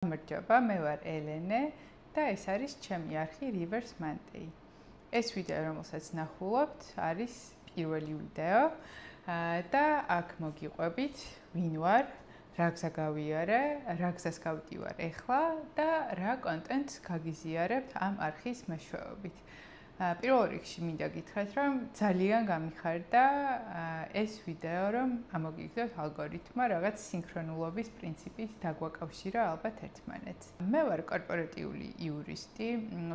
გამარჯობა, მე ვარ ელენე და ეს არის ჩემი არხი Rivers Monday. ეს ვიდეო, რომელსაც ნახულობთ, არის პირველი ვიდეო და აქ მოგიყვებით, ვინ ვარ, რა გზა გავიარე, რა გზას გავდივარ ეხლა და რა კონტენტს გაგიზიარებთ ამ არხის მეშვეობით. პირველ რიგში მინდა გითხრათ, რომ ძალიან გამიხარდა ეს ვიდეო, რომ ამოგიგდოთ ალგორითმა რაღაც სინქრონულობის პრინციპით დაგვაკავშირა ალბათ ერთმანეთს. მე ვარ კორპორატიული იურისტი,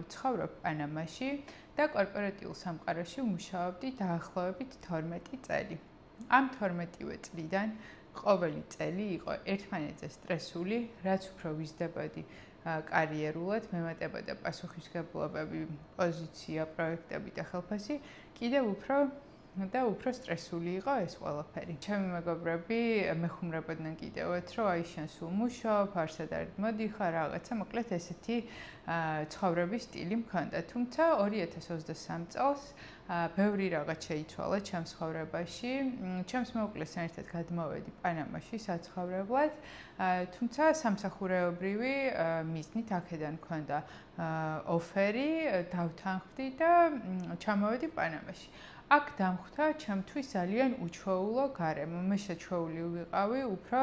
ვცხოვრობ პანამაში და კორპორატიულ სამყაროში ვმუშაობდი დაახლოებით 12 წელი. ამ 12 წლიდან ყოველი წელი იყო ერთმანეთზე სტრესული, რაც უფრო ვიზრდებოდი კარიერულად, მემატებოდა პასუხისმგებლობები, პოზიცია, პროექტები და ხელფასი, კიდევ უფრო სტრესული იყო ეს ყველაფერი. ჩემი მეგობრები მეხუმრებოდნენ კიდევაც, რომ აი შენ სულ მუშაობ, არსად არ მოდიხარ, რაღაცა, მოკლედ ესეთი ცხოვრების სტილი მქონდა. თუმცა 2023 წელს ბევრი რაღაც შეიცვალა ჩემს ცხოვრებაში. ჩემს მეუღლესთან ერთად გადმოვედი პანამაში საცხოვრებლად, თუმცა სამსახურეობრივი მიზნით აქედან მქონდა ოფერი, დავთანხმდი და ჩამოვედი პანამაში. აქ დამხვდა ჩემთვის ძალიან უჩვეულო გარემო. მე შეჩვეული ვიყავი უფრო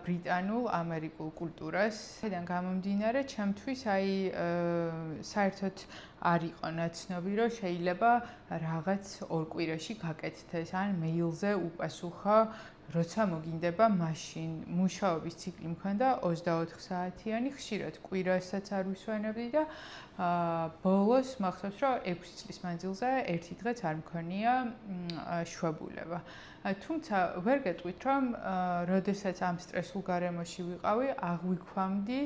ბრიტანულ-ამერიკულ კულტურას. აქედან გამომდინარე, ჩემთვის აი საერთოდ არ იყო ნაცნობი, რომ შეიძლება რაღაც ორ კვირაში გაკეთდეს, ან მეილზე უპასუხო, როცა მოგინდება მაშინ. მუშაობის ციკლი მქონდა 24 საათიანი, ხშირად კვირასაც არ ვისვენებდი და ბოლოს მახსოვს, რომ 6 წლის მანძილზე ერთი დღეც არ მქონია შვებულება. თუმცა ვერ გეტყვით, რომ როდესაც ამ სტრესულ გარემოში ვიყავი, აღვიქვამდი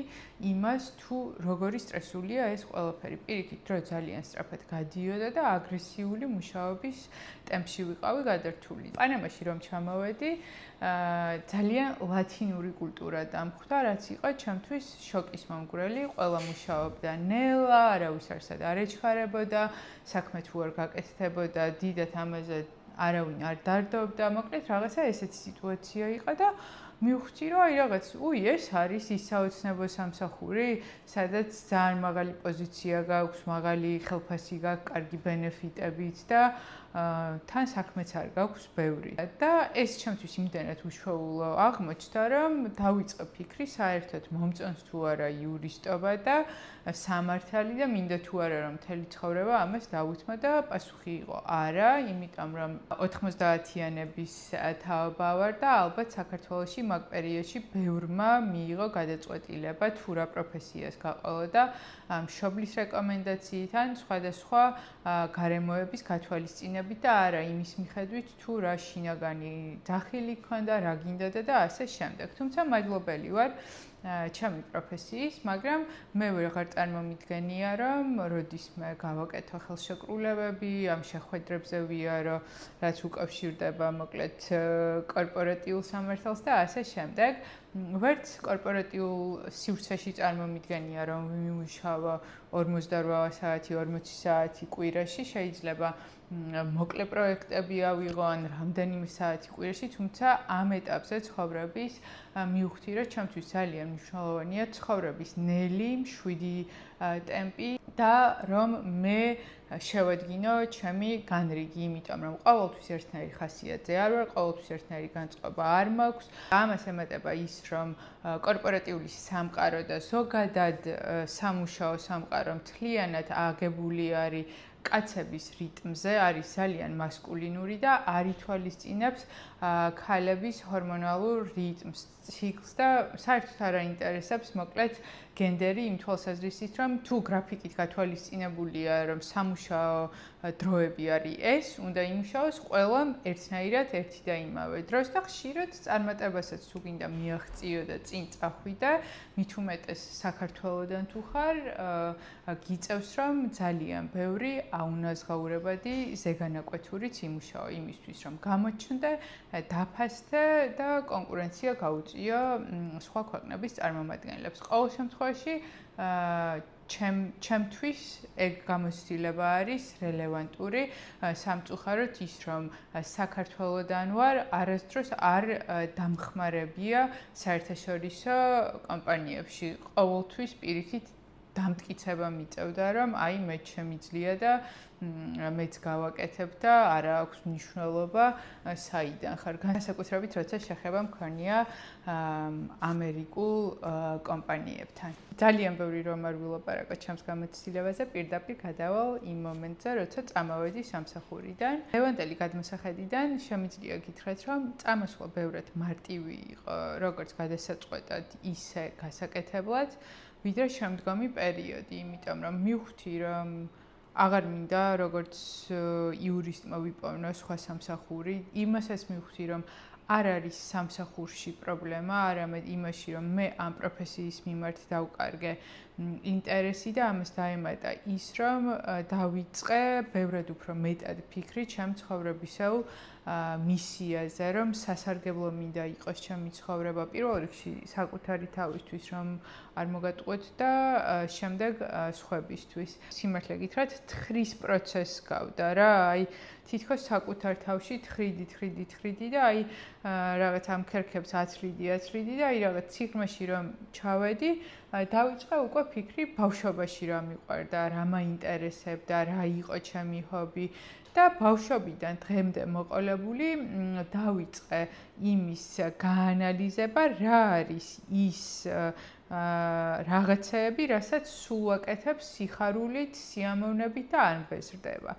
იმას, თუ როგორი სტრესულია ეს ყველაფერი. პირიქით, დრო ძალიან სწრაფად გადიოდა და აგრესიული მუშაობის ტემპში ვიყავი გადართული. პანამაში რომ ჩამოვედი, ძალიან ლათინური კულტურა დამხვდა, რაც იყო ჩემთვის შოკის მომგვრელი. ყველა მუშაობდა ნელა, არავის არსად არ ეჩხარებოდა, საქმე თუ არ გაკეთდებოდა, დიდად ამაზე არავინ არ დარდობდა. მოკლედ რაღაცა ესეთი სიტუაცია იყო და მივხვდი, რომ აი რაღაც, ეს არის ის საოცნებო სამსახური, სადაც ძალიან მაღალი პოზიცია გაქვს, მაღალი ხელფასი გაქვს, კარგი ბენეფიტებით და თან საქმეც არ გაქვს ბევრი. და ეს ჩემთვის იმდენად უშუალო აღმოჩნდა, რომ დავიწყე ფიქრი, საერთოდ მომწონს თუ არა იურისტობა და სამართალი და მინდა თუ არა რომ მთელი ცხოვრება ამას დავუთმო და პასუხი იყო არა, იმიტომ რომ 90-იანების თაობა ვარ და ალბათ საქართველოში მაგ პერიოდში ბევრმა მიიღო გადაწყვეტილება თუ რა პროფესიას გაყოლოდა მშობლის რეკომენდაციით ან სხვადასხვა გარემოების გათვალისწინებით და არა იმის მიხედვით თუ რა შინაგანი ძახილი ჰქონდა, რა გინდოდა და ასე შემდეგ. თუმცა მადლობელი ვარ ჩემი პროფესიის, მაგრამ მე ვეღარ წარმომიდგენია, რომ როდისმე გავაკეთო ხელშეკრულებები, ამ შეხვედრებზე ვიარო, რაც უკავშირდება მოკლედ კორპორატიულ სამართალს და ასე შემდეგ. ვერც კორპორატიულ სივრცეში წარმომიდგენია, რომ ვიმუშაო 48 საათი, 40 საათი კვირაში, შეიძლება მოკლე პროექტები ავიღო ან რამდენიმე საათი კვირაში, თუმცა ამ ეტაპზე ცხოვრების მივხვდი, რომ ჩემთვის ძალიან მნიშვნელოვანია ცხოვრების ნელი, მშვიდი ტემპი და რომ მე შევადგინო ჩემი განრიგი, იმიტომ რომ ყოველთვის ერთნაირი ხასიათზე არ ვარ, ყოველთვის ერთნაირი განწყობა არ მაქვს. ამას ემატება ის, რომ კორპორატიული სამყარო და ზოგადად სამუშაო სამყარო მთლიანად აგებული არის კაცების რიტმზე, არის ძალიან მასკულინური და არ ითვალისწინებს ქალების ჰორმონალურ რიტმს, ციკლს და საერთოდ არ აინტერესებს მოკლედ გენდერი იმ თვალსაზრისით, რომ თუ გრაფიკით გათვალისწინებულია, რომ სამუშაო დროები არის ეს, უნდა იმუშაოს ყველამ ერთნაირად ერთი და იმავე დროს და ხშირად წარმატებასაც თუ გინდა მიაღწიო და წინ წახვიდე, მით უმეტეს საქართველოდან თუ ხარ, გიწევს რომ ძალიან ბევრი აუნაზღაურებადი ზეგანაკვეთურიც იმუშაო იმისთვის, რომ გამოჩნდე, დაფასდე და კონკურენცია გაუწიო სხვა ქვეყნების წარმომადგენლებს. ყოველ შემთხვევაში ჩემთვის ეგ გამოცდილება არის რელევანტური სამწუხაროდ ის რომ საქართველოდან ვარ არასდროს არ დამხმარებია საერთაშორისო კომპანიებში ყოველთვის პირიქით დამტკიცება მიწევდა რომ აი მე შემიძლია და მეც გავაკეთებ და არ აქვს მნიშვნელობა საიდან ხარ განსაკუთრებით როცა შეხება მქონია ამერიკულ კომპანიებთან ძალიან ბევრი რომ არ ვილაპარაკო ჩემს გამოცდილებაზე პირდაპირ გადავალ იმ მომენტზე როცა წამოვედი სამსახურიდან ლევანტელი გადმოსახედიდან შემიძლია გითხრათ რომ წამოსვლა ბევრად მარტივი იყო როგორც გადასაწყვეტად ისე გასაკეთებლად ვიდრე შემდგომი პერიოდი იმიტომ რომ მივხვდი რომ აღარ მინდა როგორც იურისტმა ვიპოვნო სხვა სამსახური იმასაც მივხვდი რომ არ არის სამსახურში პრობლემა არამედ იმაში რომ მე ამ პროფესიის მიმართ დავკარგე ინტერესი და ამას დაემატა ის რომ დავიწყე ბევრად უფრო მეტად ფიქრი ჩემ ცხოვრებისეულ მისიაზე რომ სასარგებლო მინდა იყოს ჩემი ცხოვრება პირველ რიგში საკუთარი თავისთვის რომ არ მოგატყუოთ და შემდეგ სხვებისთვის სიმართლე გითხრათ თხრის პროცესს გავდა რა აი თითქოს საკუთარ თავში თხრიდი და აი რაღაც ამ ქერქებს აცლიდი და აი რაღაც ციგნაში რომ ჩავედი დავიწყე უკვე ფიქრი ბავშვობაში რა მიყვარდა რა მაინტერესებდა რა იყო ჩემი ჰობი და ბავშვობიდან დღემდე მოყოლებული დავიწყე იმის გაანალიზება რა არის ის რაღაცეები, რასაც სულ ვაკეთებ სიხარულით, სიამოვნებით და არ მბეზრდება.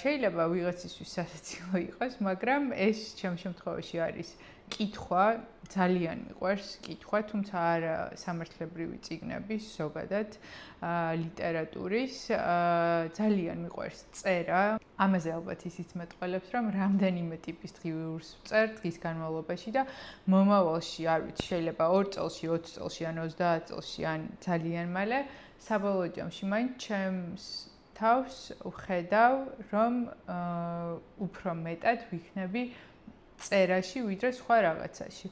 შეიძლება ვიღაცისთვის სასაცილო იყოს, მაგრამ ეს ჩემ შემთხვევაში არის კითხვა, ძალიან მიყვარს კითხვა, თუმცა არა სამართლებრივი წიგნების, ზოგადად ლიტერატურის, ძალიან მიყვარს წერა. ამაზე ალბათ ისიც მეტყველებს, რომ რამდენიმე ტიპის დღიურს ვწერ დღის განმავლობაში და მომავალში, არ ვიცი, შეიძლება 2 წელში, 20 წელში, ან 30 წელში, ან ძალიან მალე, საბოლოო ჯამში მაინც ჩემს თავს ვხედავ, რომ უფრო მეტად ვიქნები წერაში, ვიდრე სხვა რაღაცაში.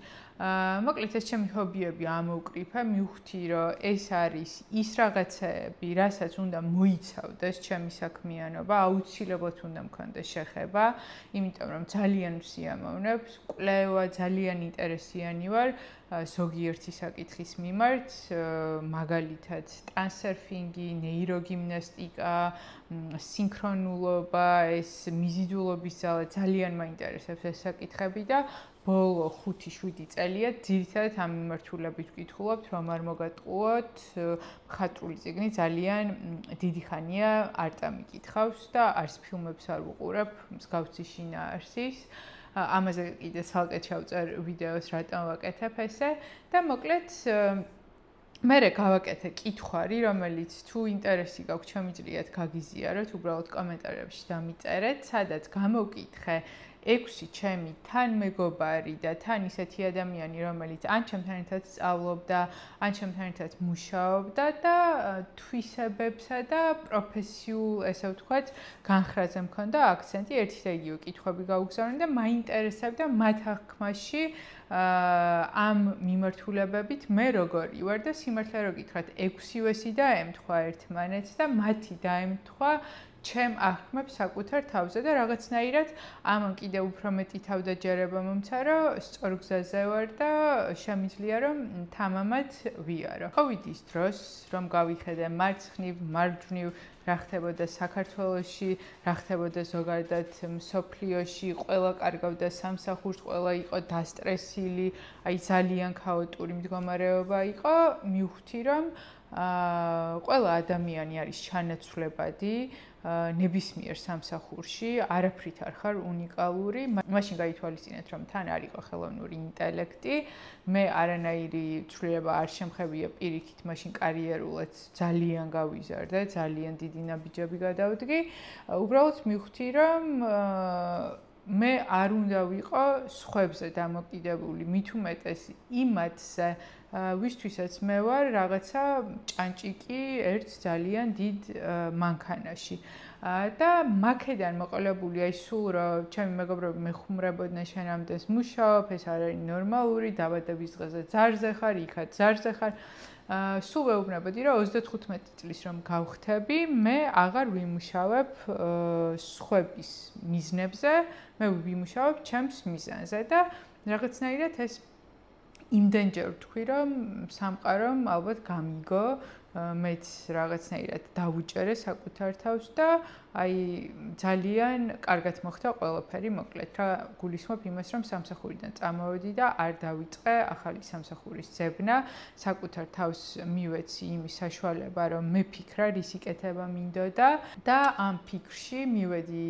მოკლედ ეს ჩემი ჰობიები ამოვკრიფე, მივხვდი, რომ ეს არის ის რაღაცეები, რასაც უნდა მოიცავდეს ჩემი საქმიანობა, აუცილებლად უნდა მქონდეს შეხება, იმიტომ რომ ძალიან ვსიამოვნებ, კვლევა ძალიან ინტერესიანი ვარ ზოგიერთი საკითხის მიმართ, მაგალითად ტრანსერფინგი, ნეიროგიმნასტიკა, სინქრონულობა, ეს მიზიდულობის ძალა ძალიან მაინტერესებს ეს საკითხები და ბოლო 5-7 წელია ძირითადად ამ მიმართულებით ვკითხულობთ, რომ არ მოგატყუოთ, მხატვრული წიგნი ძალიან დიდი ხანია არ წამიკითხავს და არც ფილმებს არ ვუყურებ, მსგავსი შინაარსის. ამაზე კიდე ცალკე ჩავწერ ვიდეოს რატომ ვაკეთებ ესე და მოკლედ მერე გავაკეთე კითხვარი, რომელიც თუ ინტერესი გაქვთ, შემიძლიათ გაგიზიაროთ, უბრალოდ კომენტარებში დამიწერეთ, სადაც გამოვკითხე 6 ჩემი თანმეგობარი და თან ისეთი ადამიანი, რომელიც ან ჩემთან ერთად სწავლობდა, ან ჩემთან ერთად მუშაობდა და თვისებებსა და პროფესიულ, ესე ვთქვათ, განხრაზე მქონდა აქცენტი, ერთი და იგივე კითხვები გაუგზავნე და მაინტერესებდა მათ აღქმაში ამ მიმართულებებით მე როგორი ვარ და სიმართლე რო გითხრათ 6-ვესი დაემთხვა ერთმანეთს და მათი დაემთხვა ჩემ აღქმებს საკუთარ თავზე და რაღაცნაირად ამან კიდევ უფრო მეტი თავდაჯერება მომცა რომ სწორ გზაზე ვარ და შემიძლია რომ თამამად ვიარო. კოვიდის დროს რომ გავიხედე მარცხნივ, მარჯვნივ რა ხდებოდა საქართველოში, რა ხდებოდა ზოგადად მსოფლიოში, ყველა კარგავდა სამსახურს, ყველა იყო დასტრესილი, აი ძალიან ქაოტური მდგომარეობა იყო, მივხვდი რომ ყველა ადამიანი არის ჩანაცვლებადი ნებისმიერ სამსახურში, არაფრით არ ხარ უნიკალური. მაშინ გაითვალისწინეთ, რომ თან არ იყო ხელოვნური ინტელექტი, მე არანაირი ცვლილება არ შემხებია პირიქით, მაშინ კარიერულად ძალიან გავიზარდე, ძალიან დიდი ნაბიჯები გადავდგი. უბრალოდ მივხვდი, რომ მე არ უნდა ვიყო სხვებზე დამოკიდებული, მით უმეტეს იმათზე, ვისთვისაც მე ვარ რაღაცა ჭანჭიკი ერთ ძალიან დიდ მანქანაში. და მაქედან მოყოლებული აი სულ რომ ჩემი მეგობრები მეხუმრებოდნენ შენ ამდენს მუშაობ, ეს არ არის ნორმალური, დაბადების დღეზე ძარზე ხარ, იქაც ძარზე ხარ. სულ ვეუბნებოდი რომ 35 წლის რომ გავხდები, მე აღარ ვიმუშავებ სხვების მიზნებზე, მე ვიმუშავებ ჩემს მიზანზე და რაღაცნაირად ეს იმდენჯერ ვთქვი რომ სამყარომ ალბათ გამიგო, მეც რაღაცნაირად დავუჭერე საკუთარ თავს და აი ძალიან კარგად მოხდა ყველაფერი, მოკლედ რა გულისხმობ იმას რომ სამსახურიდან წამოვედი და არ დავიწყე ახალი სამსახურის ძებნა, საკუთარ თავს მივეცი იმის საშუალება რომ მეფიქრა რის იკეთება მინდოდა და ამ ფიქრში მივედი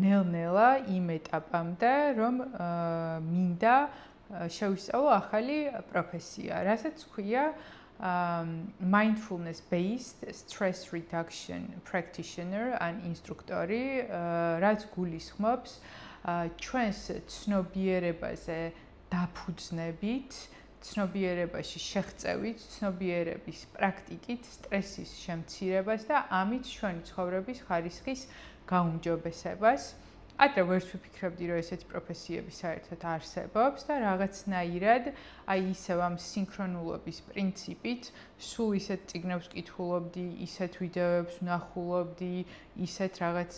ნელ-ნელა იმ ეტაპამდე რომ მინდა შევისწავლო ახალი პროფესია, რასაც ქვია mindfulness based stress reduction practitioner ან ინსტრუქტორი, რაც გულისხმობს ჩვენს ცნობიერებაზე დაფუძნებით, ცნობიერებაში შეღწევით, ცნობიერების პრაქტიკით სტრესის შემცირებას და ამით ჩვენი ცხოვრების ხარისხის გაუმჯობესებას. ადრე ვერც ვიფიქრებდი, რომ ესეთი პროფესიები საერთოდ არსებობს და რაღაცნაირად აი ისევ ამ სინქრონულობის პრინციპით სულ ისეთ წიგნებს ვკითხულობდი, ისეთ ვიდეოებს ვნახულობდი, ისეთ რაღაც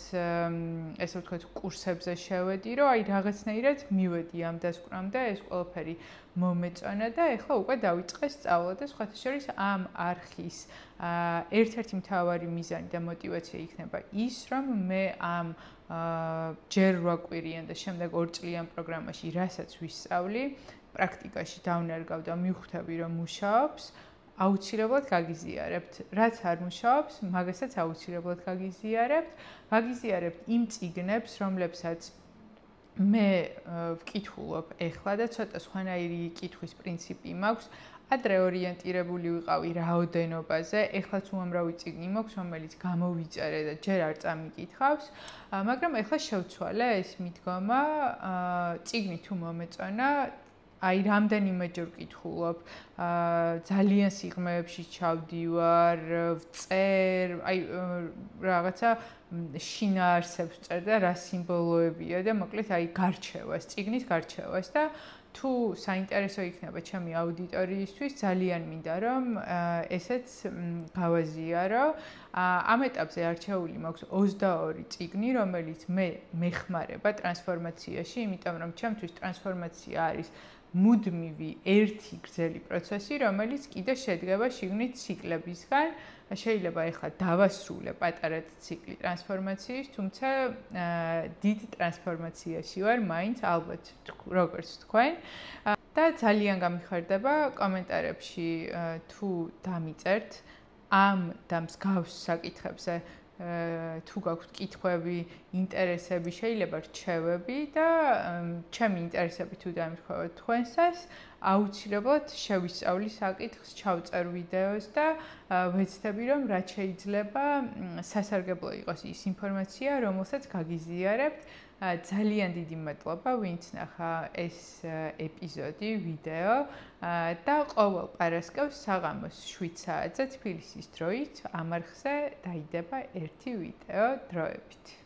ესე ვთქვათ კურსებზე შევედი, რომ აი რაღაცნაირად მივედი ამ დასკვნამდე, ეს ყველაფერი მომეწონა და ეხლა უკვე დავიწყე სწავლა და სხვათა შორის ამ არხის ერთ-ერთი მთავარი მიზანი და мотиваცია იქნება ის, რომ მე ამ ჯერ 8 კვირიან და შემდეგ 2 წლიან პროგრამაში რასაც ვისწავლი, პრაქტიკაში დავნერგავ და მივხვდები რომ მუშაობს, აუცილებლად გაგიზიარებთ. რაც არ მუშაობს, მაგასაც აუცილებლად გაგიზიარებთ. გაგიზიარებთ იმ წიგნებს, რომლებსაც მე ვკითხულობ ეხლა და ცოტა სხვანაირი კითხვის პრინციპი მაქვს. ადრე ორიენტირებული ვიყავი რაოდენობაზე, ეხლაც უამრავი წიგნი მაქვს, რომელიც გამოვიწერე და ჯერ არ წამიკითხავს, მაგრამ ეხლა შევცვალე ეს მიდგომა, წიგნი თუ მომეწონა, აი რამდენიმეჯერ ვკითხულობ, ძალიან სიღრმეებში ჩავდივარ, ვწერ, აი რაღაცა შინაარსებს ვწერ და რა სიმბოლოებია და მოკლედ აი გარჩევას, წიგნის გარჩევას და თუ საინტერესო იქნება ჩემი აუდიტორიისთვის, ძალიან მინდა რომ ესეც გავაზიარო. ამ ეტაპზე არჩეული მაქვს 22 წიგნი, რომელიც მე მეხმარება ტრანსფორმაციაში, იმიტომ რომ ჩემთვის ტრანსფორმაცია არის მუდმივი ერთი გრძელი პროცესი, რომელიც კიდე შედგება შიგნით ციკლებისგან. შეიძლება ეხლა დავასრულე პატარა ციკლი ტრანსფორმაციის, თუმცა დიდ ტრანსფორმაციაში ვარ, მაინც ალბათ როგორც თქვენ. და ძალიან გამიხარდება კომენტარებში თუ დამიწერთ ამ და მსგავს საკითხებზე თუ გაქვთ კითხვები, ინტერესები, შეიძლება რჩევები და ჩემი ინტერესები თუ დამირქვევა თქვენსას, აუცილებლად შევისწავლი საკითხს, ჩავწერ ვიდეოს და ვეცდები რომ რაც შეიძლება სასარგებლო იყოს ის ინფორმაცია, რომელსაც გაგიზიარებთ. ძალიან დიდი მადლობა, ვინც ნახა ეს ეპიზოდი, ვიდეო და ყოველ პარასკევს საღამოს 7 საათზე თბილისის დროით ამ არხზე დაიდება ერთი ვიდეო დროებით.